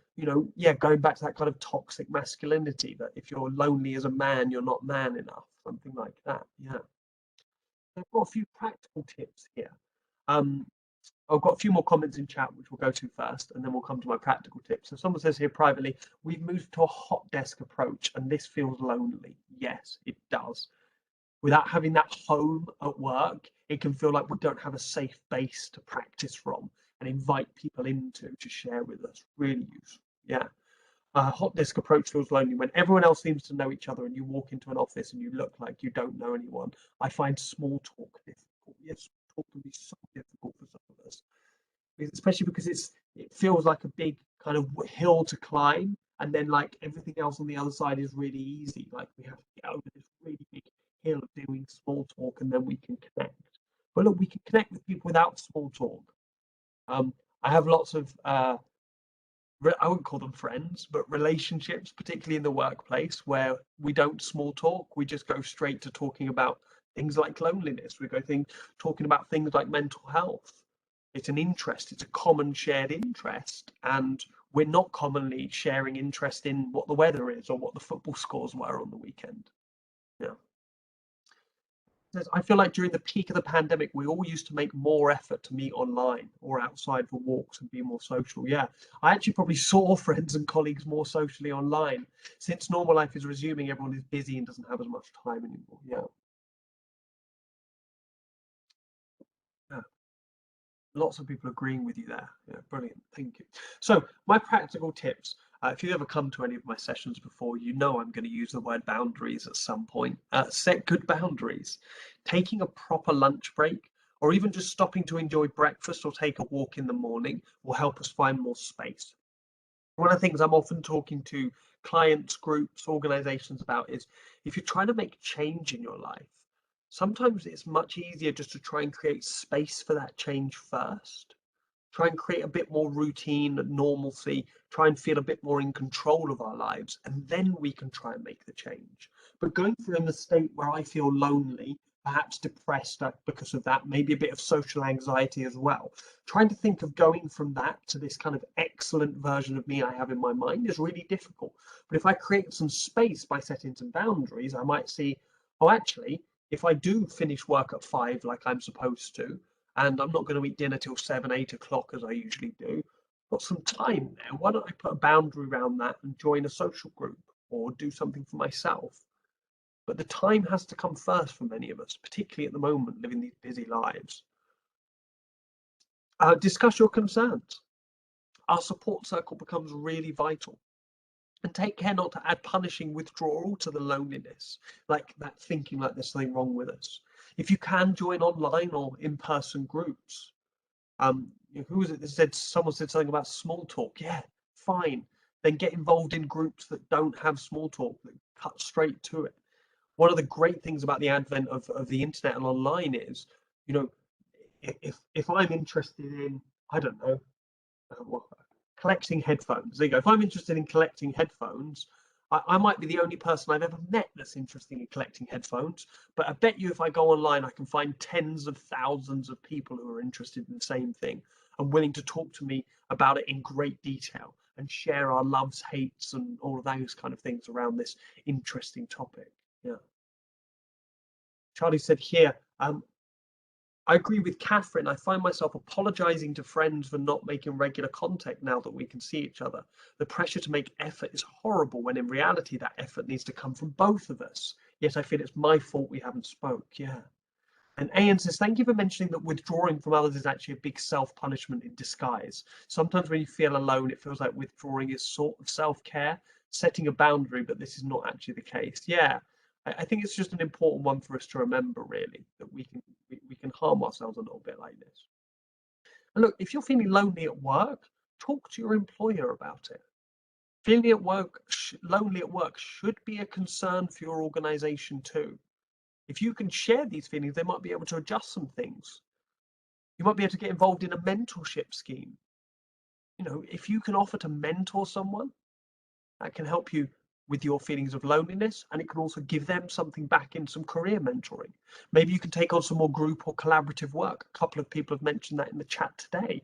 yeah, going back to that kind of toxic masculinity, that if you're lonely as a man, you're not man enough, something like that. Yeah. I've got a few practical tips here. I've got a few more comments in chat, which we'll go to first, and then we'll come to my practical tips. So someone says here privately, we've moved to a hot desk approach, and this feels lonely. Yes, it does. Without having that home at work, it can feel like we don't have a safe base to practice from and invite people into to share with us. Really useful. Yeah. Hot desk approach feels lonely when everyone else seems to know each other and you walk into an office and you look like you don't know anyone. I find small talk difficult. Yes, talk can be so difficult for some of us, especially because it feels like a big kind of hill to climb, and then like everything else on the other side is really easy. Like we have to get over this really big hill of doing small talk, and then we can connect. But look, we can connect with people without small talk. I have lots of I wouldn't call them friends, but relationships, particularly in the workplace, where we don't small talk. We just go straight to talking about things like loneliness. We go talking about things like mental health. It's an interest. It's a common shared interest, and we're not commonly sharing interest in what the weather is or what the football scores were on the weekend. Yeah. I feel like during the peak of the pandemic, we all used to make more effort to meet online or outside for walks and be more social. Yeah, I actually probably saw friends and colleagues more socially online. Since normal life is resuming, everyone is busy and doesn't have as much time anymore. Yeah. Yeah. Lots of people agreeing with you there. Yeah, brilliant. Thank you. So my practical tips. If you've ever come to any of my sessions before, you know I'm going to use the word boundaries at some point. Set good boundaries. Taking a proper lunch break, or even just stopping to enjoy breakfast or take a walk in the morning, will help us find more space. One of the things I'm often talking to clients, groups, organizations about is if you're trying to make change in your life, sometimes it's much easier just to try and create space for that change first. Try and create a bit more routine and normalcy, try and feel a bit more in control of our lives, and then we can try and make the change. But going through in the state where I feel lonely, perhaps depressed because of that, maybe a bit of social anxiety as well, trying to think of going from that to this kind of excellent version of me I have in my mind is really difficult. But if I create some space by setting some boundaries, I might see, oh, actually, if I do finish work at 5 like I'm supposed to, and I'm not going to eat dinner till 7, 8 o'clock as I usually do, I've got some time there. Why don't I put a boundary around that and join a social group or do something for myself? But the time has to come first for many of us, particularly at the moment, living these busy lives. Discuss your concerns. Our support circle becomes really vital. And take care not to add punishing withdrawal to the loneliness, like that thinking like there's something wrong with us. If you can, join online or in-person groups. Who was it that said, someone said something about small talk? Yeah, fine. Then get involved in groups that don't have small talk, that cut straight to it. One of the great things about the advent of the internet and online is, you know, if I'm interested in, I don't know, collecting headphones. There you go. If I'm interested in collecting headphones, I might be the only person I've ever met that's interested in collecting headphones. But I bet you if I go online, I can find tens of thousands of people who are interested in the same thing and willing to talk to me about it in great detail and share our loves, hates, and all of those kind of things around this interesting topic. Yeah. Charlie said here, I agree with Catherine. I find myself apologizing to friends for not making regular contact now that we can see each other. The pressure to make effort is horrible when in reality that effort needs to come from both of us. Yet I feel it's my fault we haven't spoke. Yeah. And Ayan says, thank you for mentioning that withdrawing from others is actually a big self-punishment in disguise. Sometimes when you feel alone, it feels like withdrawing is sort of self-care, setting a boundary, but this is not actually the case. Yeah. I think it's just an important one for us to remember, really, that we can harm ourselves a little bit like this. And look, if you're feeling lonely at work, talk to your employer about it. Feeling at work, lonely at work should be a concern for your organization too. If you can share these feelings, they might be able to adjust some things. You might be able to get involved in a mentorship scheme. You know, if you can offer to mentor someone, that can help you with your feelings of loneliness, and it can also give them something back in some career mentoring. Maybe you can take on some more group or collaborative work. A couple of people have mentioned that in the chat today.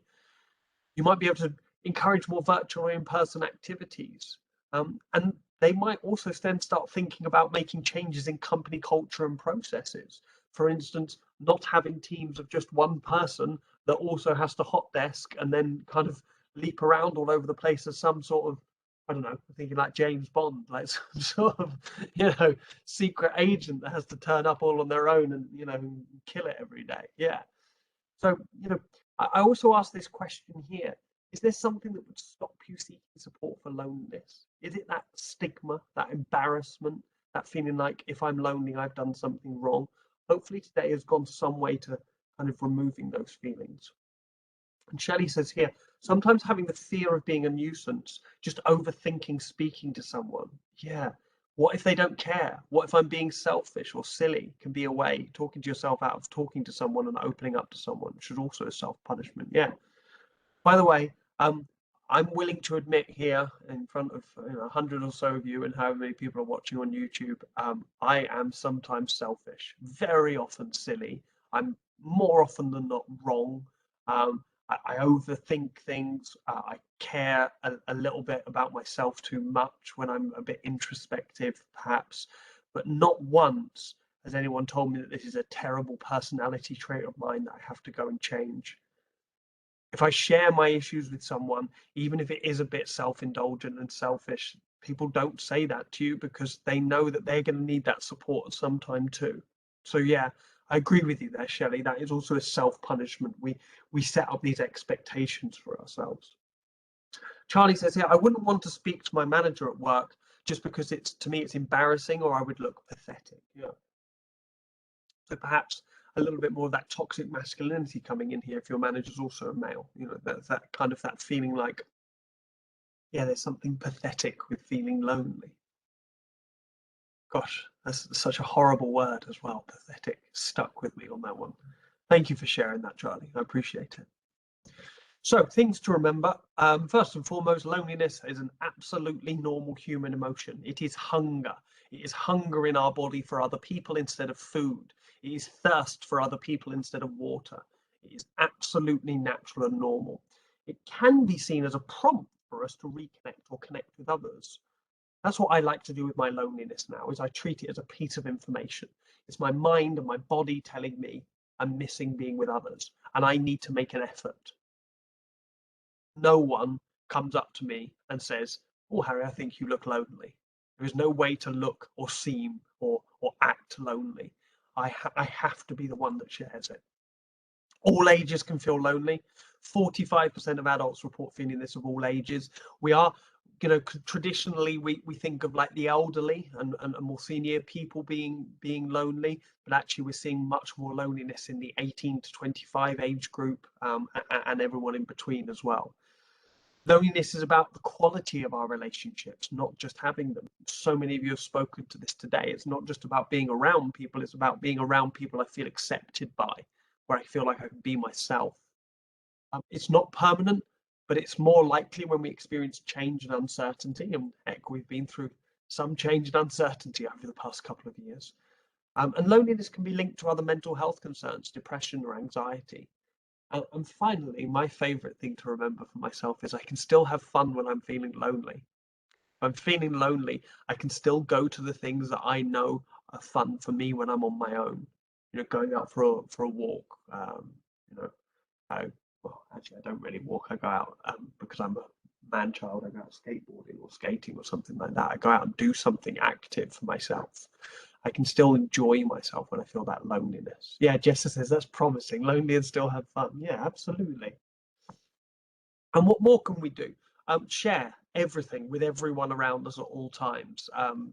You might be able to encourage more virtual or in-person activities. And they might also then start thinking about making changes in company culture and processes. For instance, not having teams of just one person that also has to hot desk and then kind of leap around all over the place as some sort of, I don't know, thinking like James Bond, like some sort of, secret agent that has to turn up all on their own and, kill it every day. Yeah. So, I also ask this question here. Is there something that would stop you seeking support for loneliness? Is it that stigma, that embarrassment, that feeling like if I'm lonely, I've done something wrong? Hopefully today has gone some way to kind of removing those feelings. And Shelley says here, sometimes having the fear of being a nuisance, just overthinking speaking to someone. Yeah. What if they don't care? What if I'm being selfish or silly? Can be a way. Talking to yourself out of talking to someone and opening up to someone, which is also a self-punishment. Yeah. By the way, I'm willing to admit here in front of 100 or so of you and however many people are watching on YouTube, I am sometimes selfish, very often silly. I'm more often than not wrong. I overthink things. I care a little bit about myself too much when I'm a bit introspective, perhaps, but not once has anyone told me that this is a terrible personality trait of mine that I have to go and change. If I share my issues with someone, even if it is a bit self-indulgent and selfish, people don't say that to you because they know that they're going to need that support at some time too. So yeah, I agree with you there, Shelley. That is also a self-punishment. We set up these expectations for ourselves. Charlie says here, I wouldn't want to speak to my manager at work just because to me it's embarrassing or I would look pathetic. Yeah. So perhaps a little bit more of that toxic masculinity coming in here if your manager's also a male. That's that kind of that feeling like, yeah, there's something pathetic with feeling lonely. Gosh, that's such a horrible word as well. Pathetic. Stuck with me on that one. Thank you for sharing that, Charlie. I appreciate it. So, things to remember. First and foremost, loneliness is an absolutely normal human emotion. It is hunger. It is hunger in our body for other people instead of food. It is thirst for other people instead of water. It is absolutely natural and normal. It can be seen as a prompt for us to reconnect or connect with others. That's what I like to do with my loneliness now, is I treat it as a piece of information. It's my mind and my body telling me I'm missing being with others and I need to make an effort. No one comes up to me and says, "Oh, Harry, I think you look lonely." There is no way to look or seem or act lonely. I have to be the one that shares it. All ages can feel lonely. 45% of adults report feeling this of all ages. We are, traditionally we think of like the elderly and more senior people being lonely, but actually we're seeing much more loneliness in the 18 to 25 age group, and everyone in between as well. Loneliness is about the quality of our relationships, not just having them. So many of you have spoken to this today. It's not just about being around people, it's about being around people I feel accepted by, where I feel like I can be myself. It's not permanent, but it's more likely when we experience change and uncertainty. And heck, we've been through some change and uncertainty over the past couple of years. And loneliness can be linked to other mental health concerns, depression or anxiety. And finally, my favorite thing to remember for myself is I can still have fun when I'm feeling lonely. If I'm feeling lonely, I can still go to the things that I know are fun for me when I'm on my own. Going out for a walk. You know, well, actually, I don't really walk. I go out because I'm a man child. I go out skateboarding or skating or something like that. I go out and do something active for myself. I can still enjoy myself when I feel that loneliness. Yeah, Jessica says that's promising. Lonely and still have fun. Yeah, absolutely. And what more can we do? Share everything with everyone around us at all times.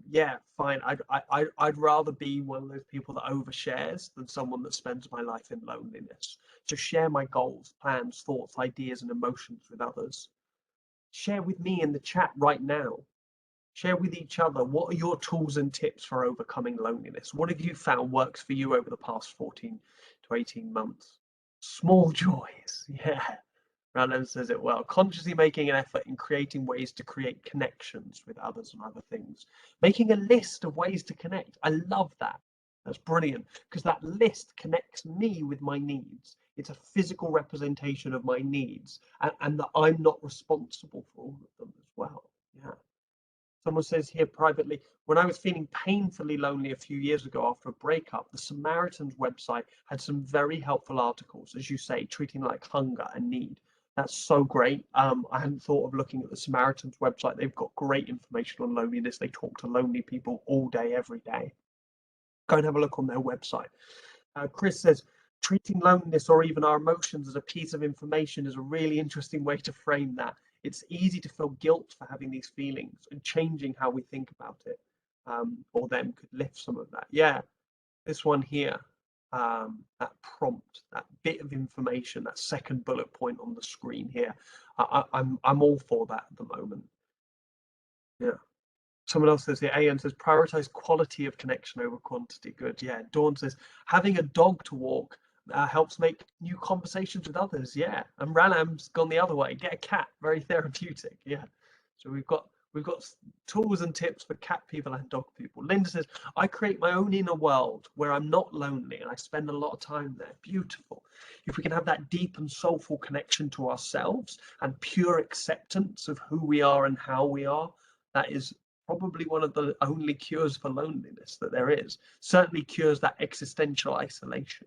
Yeah, fine. I'd rather be one of those people that overshares than someone that spends my life in loneliness. So share my goals, plans, thoughts, ideas, and emotions with others. Share with me in the chat right now. Share with each other, what are your tools and tips for overcoming loneliness? What have you found works for you over the past 14 to 18 months? Small joys, yeah. Random says it well. Consciously making an effort in creating ways to create connections with others and other things. Making a list of ways to connect. I love that. That's brilliant because that list connects me with my needs. It's a physical representation of my needs, and that I'm not responsible for all of them as well. Yeah. Someone says here privately, when I was feeling painfully lonely a few years ago after a breakup, the Samaritans website had some very helpful articles, as you say, treating like hunger and need. That's so great. I hadn't thought of looking at the Samaritans website. They've got great information on loneliness. They talk to lonely people all day, every day. Go and have a look on their website. Chris says, treating loneliness or even our emotions as a piece of information is a really interesting way to frame that. It's easy to feel guilt for having these feelings, and changing how we think about it, or them, could lift some of that. Yeah, this one here, that prompt, that bit of information, that second bullet point on the screen here, I'm all for that at the moment. Yeah. Someone else says here, Ayan says, prioritize quality of connection over quantity. Good. Yeah. Dawn says, having a dog to walk helps make new conversations with others. Yeah. And Ralam's gone the other way. Get a cat. Very therapeutic. Yeah. So we've got tools and tips for cat people and dog people. Linda says, I create my own inner world where I'm not lonely and I spend a lot of time there. Beautiful. If we can have that deep and soulful connection to ourselves and pure acceptance of who we are and how we are, that is probably one of the only cures for loneliness that there is. Certainly cures that existential isolation.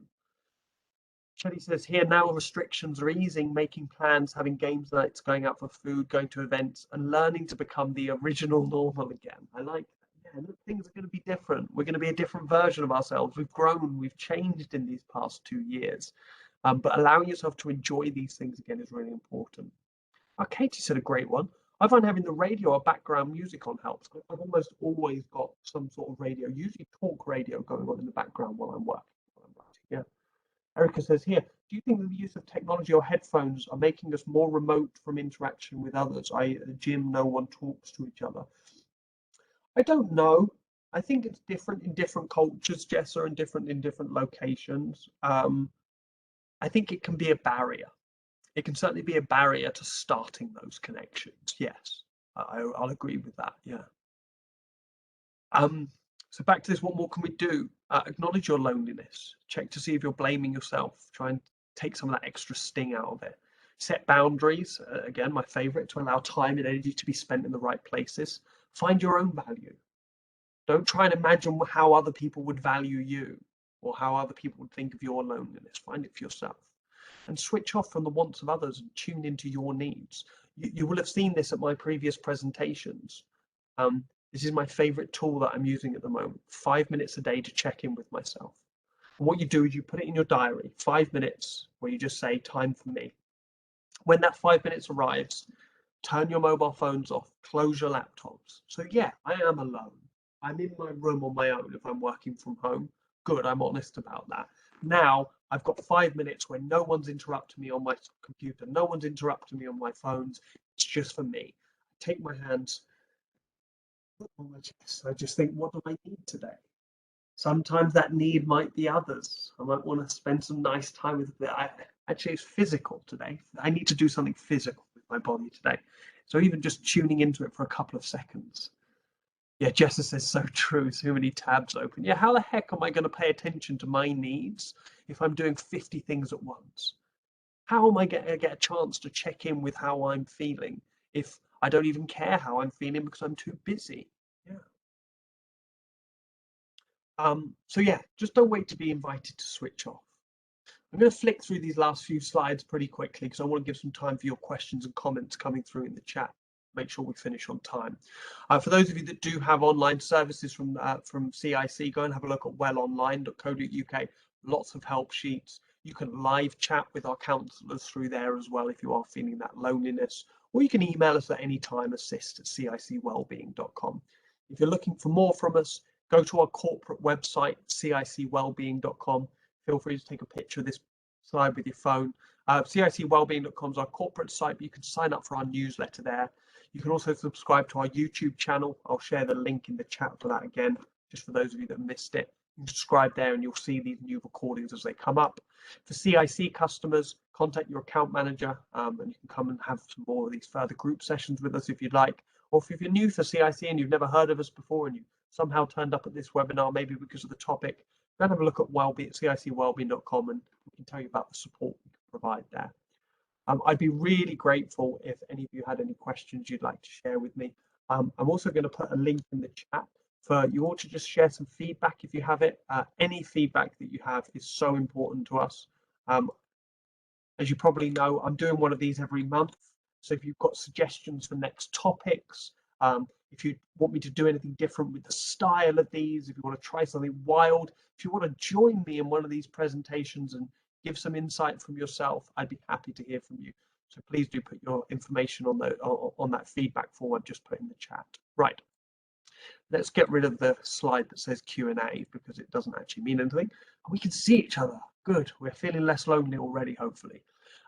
Shelley says here, now restrictions are easing, making plans, having games nights, going out for food, going to events, and learning to become the original normal again. I like that. Yeah, look, things are going to be different. We're going to be a different version of ourselves. We've grown, we've changed in these past 2 years. But allowing yourself to enjoy these things again is really important. Katie said a great one. I find having the radio or background music on helps. I've almost always got some sort of radio, usually talk radio, going on in the background while I'm working. Yeah. Erica says here, do you think that the use of technology or headphones are making us more remote from interaction with others? I.e., at the gym, no one talks to each other. I don't know. I think it's different in different cultures, Jessa, and different in different locations. I think it can be a barrier. It can certainly be a barrier to starting those connections. Yes, I'll agree with that. Yeah. So back to this, what more can we do? Acknowledge your loneliness. Check to see if you're blaming yourself. Try and take some of that extra sting out of it. Set boundaries. Again, my favorite, to allow time and energy to be spent in the right places. Find your own value. Don't try and imagine how other people would value you or how other people would think of your loneliness. Find it for yourself. And switch off from the wants of others and tune into your needs. You will have seen this at my previous presentations. This is my favorite tool that I'm using at the moment. 5 minutes a day to check in with myself. And what you do is you put it in your diary, 5 minutes, where you just say, time for me. When that 5 minutes arrives, turn your mobile phones off, close your laptops. So yeah, I am alone. I'm in my room on my own if I'm working from home. Good, I'm honest about that. Now I've got 5 minutes where no one's interrupting me on my computer, no one's interrupting me on my phones. It's just for me. I take my hands on my chest. I just think, what do I need today? Sometimes that need might be others. I might want to spend some nice time with it. Actually, it's physical today. I need to do something physical with my body today. So even just tuning into it for a couple of seconds. Yeah, Jessa says so true. So many tabs open. Yeah, how the heck am I going to pay attention to my needs if I'm doing 50 things at once? How am I going to get a chance to check in with how I'm feeling if I don't even care how I'm feeling because I'm too busy? Yeah. So yeah, just don't wait to be invited to switch off. I'm going to flick through these last few slides pretty quickly because I want to give some time for your questions and comments coming through in the chat. Make sure we finish on time. For those of you that do have online services from CiC, go and have a look at wellonline.co.uk. Lots of help sheets. You can live chat with our counsellors through there as well if you are feeling that loneliness, or you can email us at any time, assist@cicwellbeing.com. If you're looking for more from us, go to our corporate website, cicwellbeing.com. Feel free to take a picture of this slide with your phone. CICwellbeing.com is our corporate site, but you can sign up for our newsletter there. You can also subscribe to our YouTube channel. I'll share the link in the chat for that again, just for those of you that missed it. You can subscribe there and you'll see these new recordings as they come up. For CIC customers, contact your account manager and you can come and have some more of these further group sessions with us if you'd like. Or if you're new to CIC and you've never heard of us before and you somehow turned up at this webinar, maybe because of the topic, go and have a look at cicwellbeing.com and we can tell you about the support we can provide there. I'd be really grateful if any of you had any questions you'd like to share with me. I'm also going to put a link in the chat for you all to just share some feedback if you have it. Any feedback that you have is so important to us. As you probably know, I'm doing one of these every month. So if you've got suggestions for next topics, if you want me to do anything different with the style of these, if you want to try something wild, if you want to join me in one of these presentations and give some insight from yourself, I'd be happy to hear from you. So please do put your information on that feedback form I've just put in the chat. Right. Let's get rid of the slide that says Q&A because it doesn't actually mean anything. We can see each other. Good. We're feeling less lonely already, hopefully.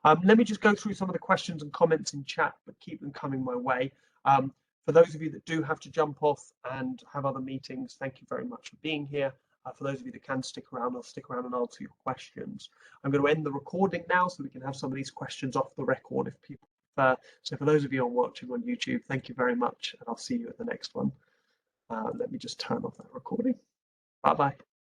Let me just go through some of the questions and comments in chat, but keep them coming my way. For those of you that do have to jump off and have other meetings, thank you very much for being here. For those of you that can stick around, I'll stick around and answer your questions. I'm going to end the recording now so we can have some of these questions off the record if people prefer. So for those of you watching on YouTube, thank you very much, and I'll see you at the next one. Let me just turn off that recording. Bye-bye.